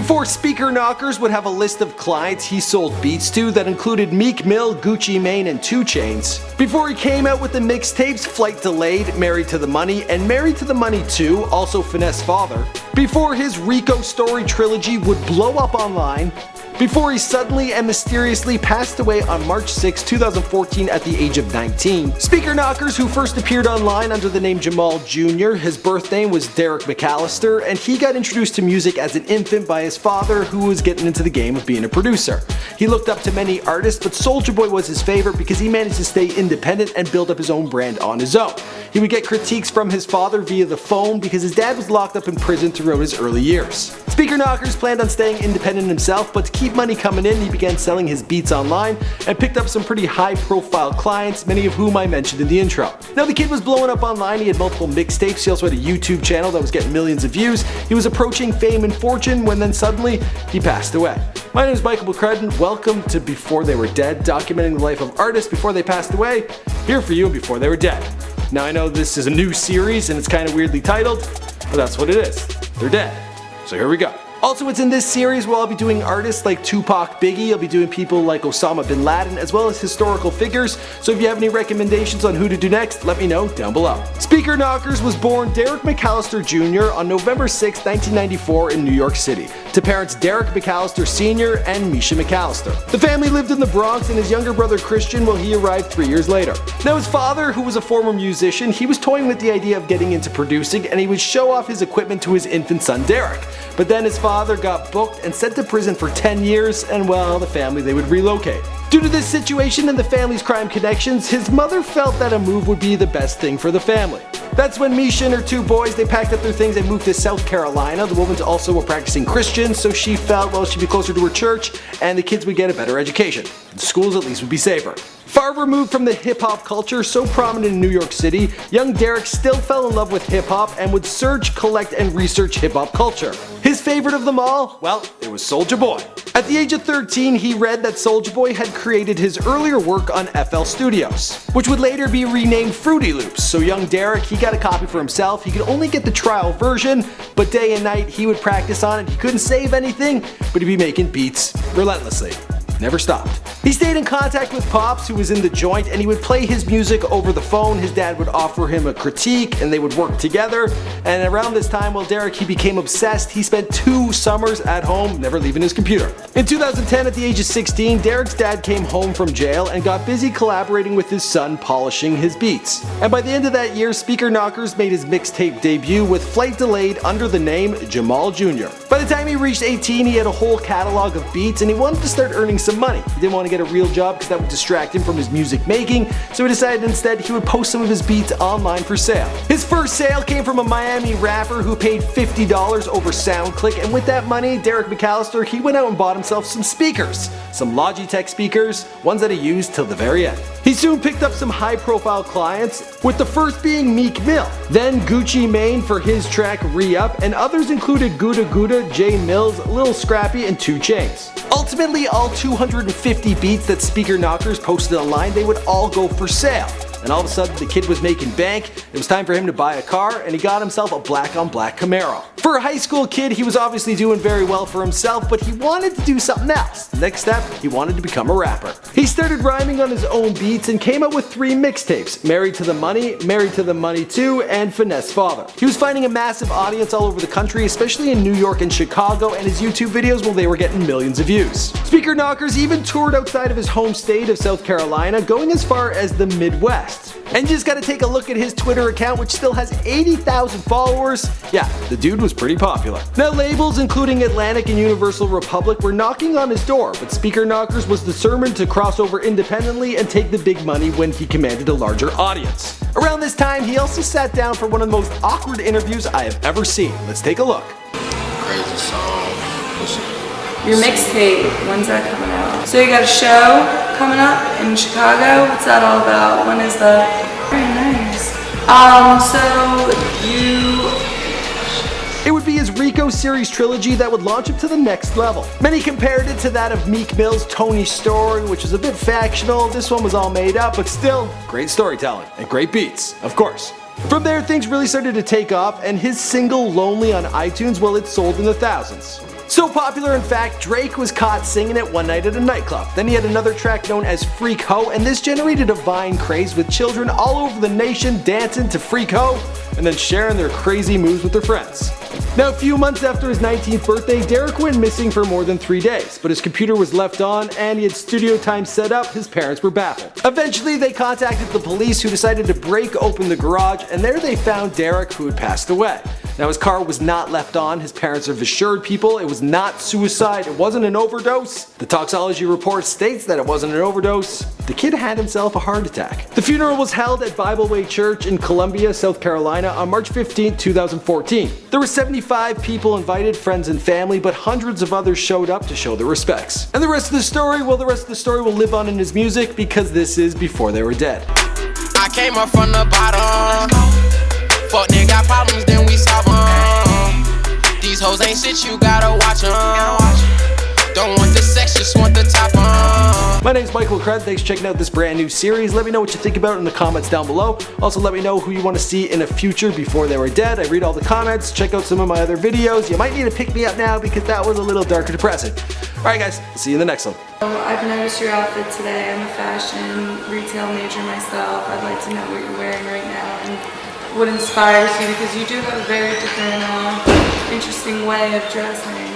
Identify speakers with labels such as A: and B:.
A: Before Speaker Knockerz would have a list of clients he sold beats to that included Meek Mill, Gucci Mane, and 2 Chainz. Before he came out with the mixtapes Flight Delayed, Married to the Money, and Married to the Money 2, also Finesse Father. Before his Rico Story Trilogy would blow up online. Before he suddenly and mysteriously passed away on March 6, 2014 at the age of 19. Speaker Knockerz, who first appeared online under the name Jamol Junior, his birth name was Derek McAllister, and he got introduced to music as an infant by his father, who was getting into the game of being a producer. He looked up to many artists, but Soulja Boy was his favorite because he managed to stay independent and build up his own brand on his own. He would get critiques from his father via the phone because his dad was locked up in prison throughout his early years. Speaker Knockerz planned on staying independent himself, but to keep money coming in, he began selling his beats online and picked up some pretty high-profile clients, many of whom I mentioned in the intro. Now, the kid was blowing up online. He had multiple mixtapes. He also had a YouTube channel that was getting millions of views. He was approaching fame and fortune when then suddenly he passed away. My name is Michael McCrudden. Welcome to Before They Were Dead, documenting the life of artists before they passed away, here for you and before they were dead. Now, I know this is a new series and it's kind of weirdly titled, but that's what it is. They're dead. So here we go. Also, it's in this series where I'll be doing artists like Tupac, Biggie, I'll be doing people like Osama bin Laden, as well as historical figures, so if you have any recommendations on who to do next, let me know down below. Speaker Knockerz was born Derek McAllister Jr. on November 6, 1994 in New York City, to parents Derek McAllister Sr. and Misha McAllister. The family lived in the Bronx and his younger brother Christian, well, he arrived 3 years later. Now, his father, who was a former musician, he was toying with the idea of getting into producing, and he would show off his equipment to his infant son Derek. But then his father got booked and sent to prison for 10 years, and well, the family, they would relocate. Due to this situation and the family's crime connections, his mother felt that a move would be the best thing for the family. That's when Misha and her 2 boys, they packed up their things and moved to South Carolina. The woman's also a practicing Christian, so she felt, well, she'd be closer to her church and the kids would get a better education. The schools at least would be safer. Far removed from the hip-hop culture so prominent in New York City, young Derek still fell in love with hip-hop and would search, collect, and research hip-hop culture. His favorite of them all? Well, it was Soulja Boy. At the age of 13, he read that Soulja Boy had created his earlier work on FL Studios, which would later be renamed Fruity Loops. So young Derek, he got a copy for himself. He could only get the trial version, but day and night he would practice on it. He couldn't save anything, but he'd be making beats relentlessly. Never stopped. He stayed in contact with Pops, who was in the joint, and he would play his music over the phone. His dad would offer him a critique and they would work together. And around this time, well, Derek, he became obsessed. He spent 2 summers at home, never leaving his computer. In 2010, at the age of 16, Derek's dad came home from jail and got busy collaborating with his son, polishing his beats. And by the end of that year, Speaker Knockerz made his mixtape debut with Flight Delayed under the name Jamol Junior. By the time he reached 18, he had a whole catalog of beats and he wanted to start earning some money. He didn't want to get a real job because that would distract him from his music making, so he decided instead he would post some of his beats online for sale. His first sale came from a Miami rapper who paid $50 over SoundClick, and with that money, Derek McAllister, he went out and bought himself some speakers. Some Logitech speakers, ones that he used till the very end. He soon picked up some high-profile clients, with the first being Meek Mill, then Gucci Mane for his track Re-Up, and others included Gouda Gouda, J Mills, Lil Scrappy, and 2 Chainz. Ultimately, all 250 beats that Speaker Knockerz posted online, they would all go for sale. And all of a sudden, the kid was making bank. It was time for him to buy a car, and he got himself a black-on-black Camaro. For a high school kid, he was obviously doing very well for himself, but he wanted to do something else. Next step, he wanted to become a rapper. He started rhyming on his own beats and came out with 3 mixtapes: Married to the Money, Married to the Money 2, and Finesse Father. He was finding a massive audience all over the country, especially in New York and Chicago, and his YouTube videos, well, they were getting millions of views. Speaker Knockerz even toured outside of his home state of South Carolina, going as far as the Midwest. And you just gotta take a look at his Twitter account, which still has 80,000 followers. Yeah, the dude was pretty popular. Now, labels including Atlantic and Universal Republic were knocking on his door, but Speaker Knockerz was determined to cross over independently and take the big money when he commanded a larger audience. Around this time, he also sat down for one of the most awkward interviews I have ever seen. Let's take a look.
B: Crazy song.
C: Your mixtape, when's that coming out? So you got a show coming up in Chicago? What's that all about? When is that? Very nice.
A: It would be his Rico Series Trilogy that would launch him to the next level. Many compared it to that of Meek Mill's Tony Story, which was a bit factional. This one was all made up, but still, great storytelling and great beats, of course. From there, things really started to take off, and his single Lonely on iTunes, well, it sold in the thousands. So popular, in fact, Drake was caught singing it one night at a nightclub. Then he had another track known as Freak Ho, and this generated a Vine craze with children all over the nation dancing to Freak Ho and then sharing their crazy moves with their friends. Now, a few months after his 19th birthday, Derek went missing for more than 3 days, but his computer was left on and he had studio time set up. His parents were baffled. Eventually, they contacted the police, who decided to break open the garage, and there they found Derek, who had passed away. Now, his car was not left on. His parents have assured people it was not suicide, it wasn't an overdose. The toxicology report states that it wasn't an overdose. The kid had himself a heart attack. The funeral was held at Bible Way Church in Columbia, South Carolina on March 15, 2014. There were 75 people invited, friends and family, but hundreds of others showed up to show their respects. And the rest of the story, well, the rest of the story will live on in his music, because this is before they were dead.
B: I came up from the bottom. Fuck nigga got problems, then we solve them. These hoes ain't shit, you gotta watch them. Don't want the sex, just want the top on.
A: My name's Michael Kredd. Thanks for checking out this brand new series. Let me know what you think about it in the comments down below. Also, let me know who you want to see in a future before they were dead. I read all the comments. Check out some of my other videos. You might need to pick me up now because that was a little darker depressing. Alright guys, I'll see you in the next one.
C: I've noticed your outfit today. I'm a fashion retail major myself. I'd like to know what you're wearing right now and what inspires you, because you do have a very different, interesting way of dressing.